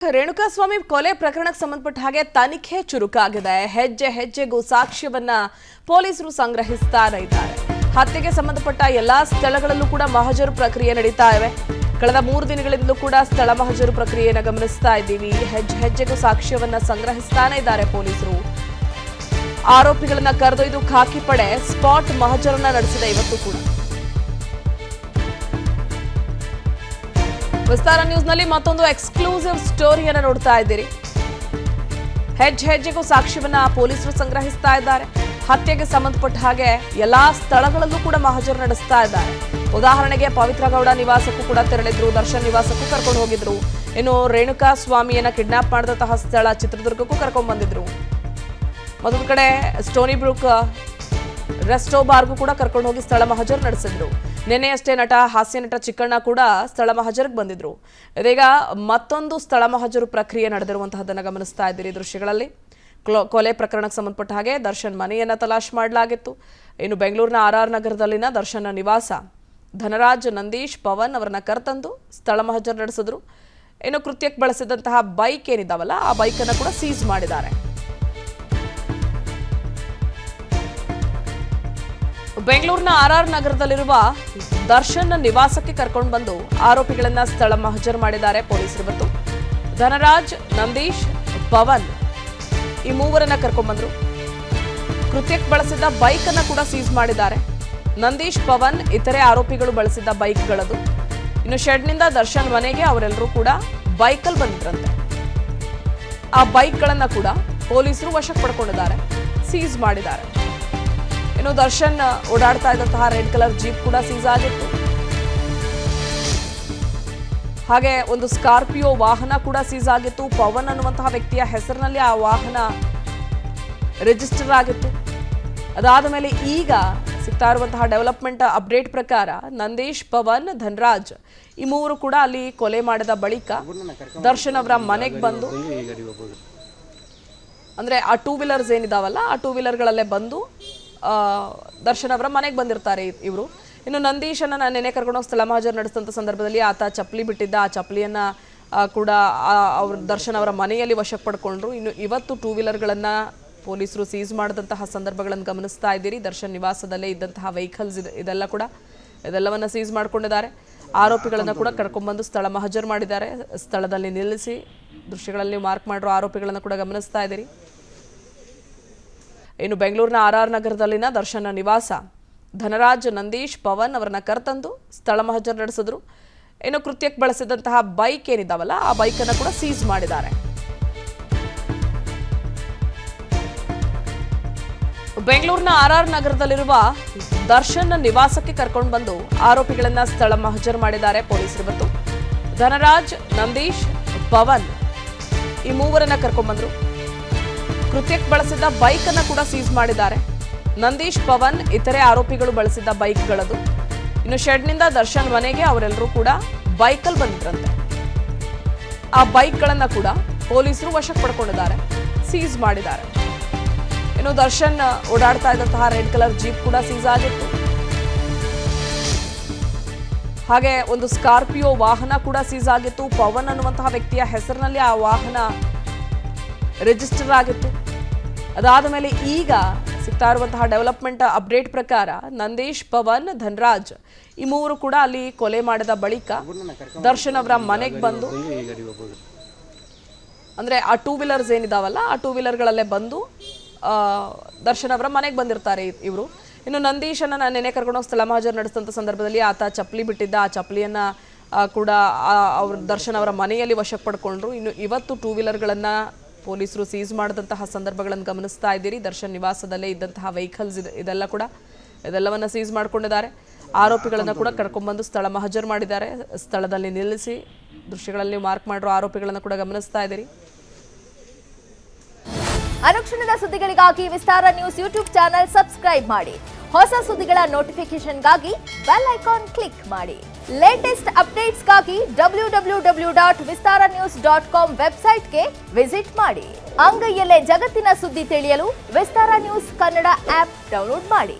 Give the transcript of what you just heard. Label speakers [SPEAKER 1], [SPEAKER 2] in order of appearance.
[SPEAKER 1] ರೇಣುಕಾಸ್ವಾಮಿ ಕೊಲೆ ಪ್ರಕರಣಕ್ಕೆ ಸಂಬಂಧಪಟ್ಟ ಹಾಗೆ ತನಿಖೆ ಚುರುಕಾಗಿದೆ. ಹೆಜ್ಜೆ ಹೆಜ್ಜೆಗೂ ಸಾಕ್ಷ್ಯವನ್ನ ಪೊಲೀಸರು ಸಂಗ್ರಹಿಸ್ತಾ ಇದ್ದಾರೆ. ಹತ್ಯೆಗೆ ಸಂಬಂಧಪಟ್ಟ ಎಲ್ಲಾ ಸ್ಥಳಗಳಲ್ಲೂ ಕೂಡ ಮಹಜರು ಪ್ರಕ್ರಿಯೆ ನಡೀತಾ ಇವೆ. ಕಳೆದ 3 ದಿನಗಳಿಂದಲೂ ಕೂಡ ಸ್ಥಳ ಮಹಜರು ಪ್ರಕ್ರಿಯೆಯನ್ನು ಗಮನಿಸ್ತಾ ಇದ್ದೀವಿ. ಹೆಜ್ಜೆ ಹೆಜ್ಜೆಗೂ ಸಾಕ್ಷ್ಯವನ್ನ ಸಂಗ್ರಹಿಸ್ತಾನೆ ಇದ್ದಾರೆ ಪೊಲೀಸರು. ಆರೋಪಿಗಳನ್ನ ಕರೆದೊಯ್ದು ಖಾಕಿ ಪಡೆ ಸ್ಪಾಟ್ ಮಹಜರನ್ನ ನಡೆಸಿದೆ ಇವತ್ತು ಕೂಡ. ವಿಸ್ತಾರ ನ್ಯೂಸ್ನಲ್ಲಿ ಮತ್ತೊಂದು ಎಕ್ಸ್ಕ್ಲೂಸಿವ್ ಸ್ಟೋರಿಯನ್ನು ನೋಡ್ತಾ ಇದ್ದೀರಿ. ಹೆಜ್ಜೆ ಹೆಜ್ಜೆಗೂ ಸಾಕ್ಷ್ಯವನ್ನ ಪೊಲೀಸರು ಸಂಗ್ರಹಿಸ್ತಾ ಇದ್ದಾರೆ. ಹತ್ಯೆಗೆ ಸಂಬಂಧಪಟ್ಟ ಹಾಗೆ ಎಲ್ಲಾ ಸ್ಥಳಗಳಲ್ಲೂ ಕೂಡ ಮಹಜರು ನಡೆಸ್ತಾ ಇದ್ದಾರೆ. ಉದಾಹರಣೆಗೆ ಪವಿತ್ರ ಗೌಡ ನಿವಾಸಕ್ಕೂ ಕೂಡ ತೆರಳಿದ್ರು, ದರ್ಶನ್ ನಿವಾಸಕ್ಕೂ ಕರ್ಕೊಂಡು ಹೋಗಿದ್ರು. ಇನ್ನು ರೇಣುಕಾ ಸ್ವಾಮಿಯನ್ನ ಕಿಡ್ನಾಪ್ ಮಾಡಿದಂತಹ ಸ್ಥಳ ಚಿತ್ರದುರ್ಗಕ್ಕೂ ಕರ್ಕೊಂಡು ಬಂದಿದ್ರು. ಮತ್ತೊಂದು ಕಡೆ ಸ್ಟೋನಿ ಬ್ರೂಕ್ ರೆಸ್ಟೋ ಬಾರ್ಗೂ ಕೂಡ ಕರ್ಕೊಂಡು ಹೋಗಿ ಸ್ಥಳ ಮಹಜರು ನಡೆಸಿದ್ರು. ನಿನ್ನೆಯಷ್ಟೇ ಹಾಸ್ಯ ನಟ ಚಿಕ್ಕಣ್ಣ ಕೂಡ ಸ್ಥಳ ಮಹಜರಿಗೆ ಬಂದಿದ್ರು. ಇದೀಗ ಮತ್ತೊಂದು ಸ್ಥಳ ಮಹಜರು ಪ್ರಕ್ರಿಯೆ ನಡೆದಿರುವಂತಹದನ್ನು ಗಮನಿಸ್ತಾ ಇದ್ದೀರಿ ದೃಶ್ಯಗಳಲ್ಲಿ. ಕೊಲೆ ಪ್ರಕರಣಕ್ಕೆ ಸಂಬಂಧಪಟ್ಟ ಹಾಗೆ ದರ್ಶನ್ ಮನೆಯನ್ನ ತಲಾಶ್ ಮಾಡಲಾಗಿತ್ತು. ಇನ್ನು ಬೆಂಗಳೂರಿನ ಆರ್ ನಗರದಲ್ಲಿನ ದರ್ಶನ್ ನಿವಾಸ ಧನರಾಜ್, ನಂದೀಶ್, ಪವನ್ ಅವರನ್ನ ಕರೆತಂದು ಸ್ಥಳ ಮಹಜರು ನಡೆಸಿದ್ರು. ಇನ್ನು ಕೃತ್ಯಕ್ಕೆ ಬಳಸಿದಂತಹ ಬೈಕ್ ಏನಿದಾವಲ್ಲ ಆ ಬೈಕ್ ಅನ್ನ ಕೂಡ ಸೀಸ್ ಮಾಡಿದ್ದಾರೆ. ಬೆಂಗಳೂರಿನ ಆರ್ ನಗರದಲ್ಲಿರುವ ದರ್ಶನ್ ನಿವಾಸಕ್ಕೆ ಕರ್ಕೊಂಡು ಬಂದು ಆರೋಪಿಗಳನ್ನ ಸ್ಥಳ ಮಹಜರು ಮಾಡಿದ್ದಾರೆ ಪೊಲೀಸರು. ಇವತ್ತು ಧನರಾಜ್, ನಂದೀಶ್, ಪವನ್ ಈ ಮೂವರನ್ನ ಕರ್ಕೊಂಡು ಬಂದ್ರು. ಕೃತ್ಯಕ್ಕೆ ಬಳಸಿದ್ದ ಬೈಕ್ ಅನ್ನ ಕೂಡ ಸೀಸ್ ಮಾಡಿದ್ದಾರೆ. ನಂದೀಶ್, ಪವನ್ ಇತರೆ ಆರೋಪಿಗಳು ಬಳಸಿದ್ದ ಬೈಕ್ಗಳದು. ಇನ್ನು ಶೆಡ್ನಿಂದ ದರ್ಶನ್ ಮನೆಗೆ ಅವರೆಲ್ಲರೂ ಕೂಡ ಬೈಕಲ್ಲಿ ಬಂದಿದ್ರಂತೆ. ಆ ಬೈಕ್ಗಳನ್ನ ಕೂಡ ಪೊಲೀಸರು ವಶಕ್ಕೆ ಪಡ್ಕೊಂಡಿದ್ದಾರೆ, ಸೀಸ್ ಮಾಡಿದ್ದಾರೆ. ಇನ್ನು ದರ್ಶನ್ ಓಡಾಡ್ತಾ ಇದ್ದಂತಹ ರೆಡ್ ಕಲರ್ ಜೀಪ್ ಕೂಡ ಸೀಸ್ ಆಗಿತ್ತು. ಹಾಗೆ ಒಂದು ಸ್ಕಾರ್ಪಿಯೋ ವಾಹನ ಕೂಡ ಸೀಸ್ ಆಗಿತ್ತು. ಪವನ್ ಅನ್ನುವಂತಹ ವ್ಯಕ್ತಿಯ ಹೆಸರಿನಲ್ಲಿ ಆ ವಾಹನ ರಿಜಿಸ್ಟರ್ ಆಗಿತ್ತು. ಅದಾದ ಮೇಲೆ ಈಗ ಸಿಗ್ತಾ ಇರುವಂತಹ ಡೆವಲಪ್ಮೆಂಟ್ ಅಪ್ಡೇಟ್ ಪ್ರಕಾರ ನಂದೀಶ್, ಪವನ್, ಧನರಾಜ್ ಈ ಮೂವರು ಕೂಡ ಅಲ್ಲಿ ಕೊಲೆ ಮಾಡಿದ ಬಳಿಕ ದರ್ಶನ್ ಅವರ ಮನೆಗೆ ಬಂದು, ಅಂದ್ರೆ ಆ 2 ವೀಲರ್ಸ್ ಏನಿದಾವಲ್ಲ ಆ 2 ವೀಲರ್ಗಳಲ್ಲೇ ಬಂದು ದರ್ಶನ್ ಅವರ ಮನೆಗೆ ಬಂದಿರ್ತಾರೆ ಇವರು. ಇನ್ನು ನಂದೀಶನ್ನ ನೆನೆ ಕರ್ಕೊಂಡೋಗಿ ಸ್ಥಳ ಮಹಜರು ನಡೆಸಿದಂಥ ಸಂದರ್ಭದಲ್ಲಿ ಆತ ಚಪ್ಪಲಿ ಬಿಟ್ಟಿದ್ದ. ಆ ಚಪ್ಪಲಿಯನ್ನ ಕೂಡ ಅವ್ರ ದರ್ಶನ್ ಅವರ ಮನೆಯಲ್ಲಿ ವಶಕ್ಕೆ ಪಡ್ಕೊಂಡ್ರು. ಇನ್ನು ಇವತ್ತು 2 ವೀಲರ್ಗಳನ್ನ ಪೊಲೀಸರು ಸೀಸ್ ಮಾಡಿದಂತಹ ಸಂದರ್ಭಗಳನ್ನು ಗಮನಿಸ್ತಾ ಇದ್ದೀರಿ. ದರ್ಶನ್ ನಿವಾಸದಲ್ಲೇ ಇದ್ದಂತಹ ವೆಹಿಕಲ್ಸ್ ಇದೆಲ್ಲವನ್ನ ಸೀಸ್ ಮಾಡ್ಕೊಂಡಿದ್ದಾರೆ. ಆರೋಪಿಗಳನ್ನ ಕೂಡ ಕರ್ಕೊಂಡ್ಬಂದು ಸ್ಥಳ ಮಹಜರು ಮಾಡಿದ್ದಾರೆ. ಸ್ಥಳದಲ್ಲಿ ನಿಲ್ಲಿಸಿ ದೃಶ್ಯಗಳಲ್ಲಿ ಮಾರ್ಕ್ ಮಾಡಿರೋ ಆರೋಪಿಗಳನ್ನ ಕೂಡ ಗಮನಿಸ್ತಾ ಇದ್ದೀರಿ. ಇನ್ನು ಬೆಂಗಳೂರಿನ ಆರ್ ನಗರದಲ್ಲಿನ ದರ್ಶನ್ ನಿವಾಸ ಧನರಾಜ್, ನಂದೀಶ್, ಪವನ್ ಅವರನ್ನ ಕರೆತಂದು ಸ್ಥಳ ಮಹಜರು ನಡೆಸಿದ್ರು. ಇನ್ನು ಕೃತ್ಯಕ್ಕೆ ಬಳಸಿದಂತಹ ಬೈಕ್ ಏನಿದಾವಲ್ಲ ಆ ಬೈಕ್ ಅನ್ನ ಕೂಡ ಸೀಸ್ ಮಾಡಿದ್ದಾರೆ. ಬೆಂಗಳೂರಿನ ಆರ್ ನಗರದಲ್ಲಿರುವ ದರ್ಶನ್ ನಿವಾಸಕ್ಕೆ ಕರ್ಕೊಂಡು ಬಂದು ಆರೋಪಿಗಳನ್ನ ಸ್ಥಳ ಮಹಜರು ಮಾಡಿದ್ದಾರೆ ಪೊಲೀಸರು. ಇವತ್ತು ಧನರಾಜ್, ನಂದೀಶ್, ಪವನ್ ಈ ಮೂವರನ್ನ ಕರ್ಕೊಂಡು ಬಂದ್ರು. ಕೃತ್ಯಕ್ಕೆ ಬಳಸಿದ್ದ ಬೈಕ್ ಅನ್ನ ಕೂಡ ಸೀಸ್ ಮಾಡಿದ್ದಾರೆ. ನಂದೀಶ್, ಪವನ್ ಇತರೆ ಆರೋಪಿಗಳು ಬಳಸಿದ್ದ ಬೈಕ್ಗಳದು. ಇನ್ನು ಶೆಡ್ನಿಂದ ದರ್ಶನ್ ಮನೆಗೆ ಅವರೆಲ್ಲರೂ ಕೂಡ ಬೈಕಲ್ಲಿ ಬಂದಿದ್ರಂತೆ. ಆ ಬೈಕ್ಗಳನ್ನ ಕೂಡ ಪೊಲೀಸರು ವಶಕ್ಕೆ ಪಡ್ಕೊಂಡಿದ್ದಾರೆ, ಸೀಸ್ ಮಾಡಿದ್ದಾರೆ. ಇನ್ನು ದರ್ಶನ್ ಓಡಾಡ್ತಾ ಇದ್ದಂತಹ ರೆಡ್ ಕಲರ್ ಜೀಪ್ ಕೂಡ ಸೀಸ್ ಆಗಿತ್ತು. ಹಾಗೆ ಒಂದು ಸ್ಕಾರ್ಪಿಯೋ ವಾಹನ ಕೂಡ ಸೀಸ್ ಆಗಿತ್ತು. ಪವನ್ ಅನ್ನುವಂತಹ ವ್ಯಕ್ತಿಯ ಹೆಸರಿನಲ್ಲಿ ಆ ವಾಹನ ರಿಜಿಸ್ಟರ್ ಆಗಿತ್ತು. ಅದಾದ ಮೇಲೆ ಈಗ ಸಿಗ್ತಾ ಇರುವಂತಹ ಡೆವಲಪ್ಮೆಂಟ್ ಅಪ್ಡೇಟ್ ಪ್ರಕಾರ ನಂದೀಶ್, ಪವನ್, ಧನರಾಜ್ ಈ ಮೂವರು ಕೂಡ ಅಲ್ಲಿ ಕೊಲೆ ಮಾಡಿದ ಬಳಿಕ ದರ್ಶನ್ ಅವರ ಮನೆಗೆ ಬಂದು, ಅಂದ್ರೆ ಆ 2 ವೀಲರ್ಸ್ ಏನಿದಾವಲ್ಲ ಆ 2 ವೀಲರ್ಗಳಲ್ಲೇ ಬಂದು ದರ್ಶನ್ ಅವರ ಮನೆಗೆ ಬಂದಿರ್ತಾರೆ ಇವರು. ಇನ್ನು ನಂದೀಶನ್ನ ನೆನೆ ಕರ್ಕೊಂಡೋಗಿ ಸ್ಥಳ ಮಹಜರು ನಡೆಸಿದಂಥ ಸಂದರ್ಭದಲ್ಲಿ ಆತ ಚಪ್ಪಲಿ ಬಿಟ್ಟಿದ್ದ. ಆ ಚಪ್ಪಲಿಯನ್ನ ಕೂಡ ಅವ್ರ ದರ್ಶನ್ ಅವರ ಮನೆಯಲ್ಲಿ ವಶಕ್ಕೆ ಪಡ್ಕೊಂಡ್ರು. ಇನ್ನು ಇವತ್ತು 2 ವೀಲರ್ಗಳನ್ನ ಪೊಲೀಸರು ಸೀಸ್ ಮಾಡಿದಂತಹ ಸಂದರ್ಭಗಳನ್ನು ಗಮನಿಸ್ತಾ ಇದ್ದೀರಿ. ದರ್ಶನ್ ನಿವಾಸದಲ್ಲೇ ಇದ್ದಂತಹ ವೆಹಿಕಲ್ಸ್ ಇದೆಲ್ಲವನ್ನ ಸೀಸ್ ಮಾಡ್ಕೊಂಡಿದ್ದಾರೆ. ಆರೋಪಿಗಳನ್ನ ಕೂಡ ಕರ್ಕೊಂಡ್ಬಂದು ಸ್ಥಳ ಮಹಜರು ಮಾಡಿದ್ದಾರೆ. ಸ್ಥಳದಲ್ಲಿ ನಿಲ್ಲಿಸಿ ದೃಶ್ಯಗಳಲ್ಲಿ ಮಾರ್ಕ್ ಮಾಡಿರೋ ಆರೋಪಿಗಳನ್ನ ಕೂಡ ಗಮನಿಸ್ತಾ ಇದ್ದೀರಿ.
[SPEAKER 2] ಅನುಕ್ಷಣದ ಸುದ್ದಿಗಳಿಗಾಗಿ ವಿಸ್ತಾರ ನ್ಯೂಸ್ ಯೂಟ್ಯೂಬ್ ಚಾನೆಲ್ ಸಬ್ಸ್ಕ್ರೈಬ್ ಮಾಡಿ. ಹೊಸ ಸುದ್ದಿಗಳ ನೋಟಿಫಿಕೇಶನ್ಗಾಗಿ ಬೆಲ್ ಐಕಾನ್ ಕ್ಲಿಕ್ ಮಾಡಿ. ಲೇಟೆಸ್ಟ್ ಅಪ್ಡೇಟ್ಸ್ಗಾಗಿ www.vistaranews.com ವೆಬ್ಸೈಟ್ಗೆ ವಿಸಿಟ್ ಮಾಡಿ. ಅಂಗೈಯಲ್ಲೇ ಜಗತ್ತಿನ ಸುದ್ದಿ ತಿಳಿಯಲು ವಿಸ್ತಾರ ನ್ಯೂಸ್ ಕನ್ನಡ ಆಪ್ ಡೌನ್ಲೋಡ್ ಮಾಡಿ.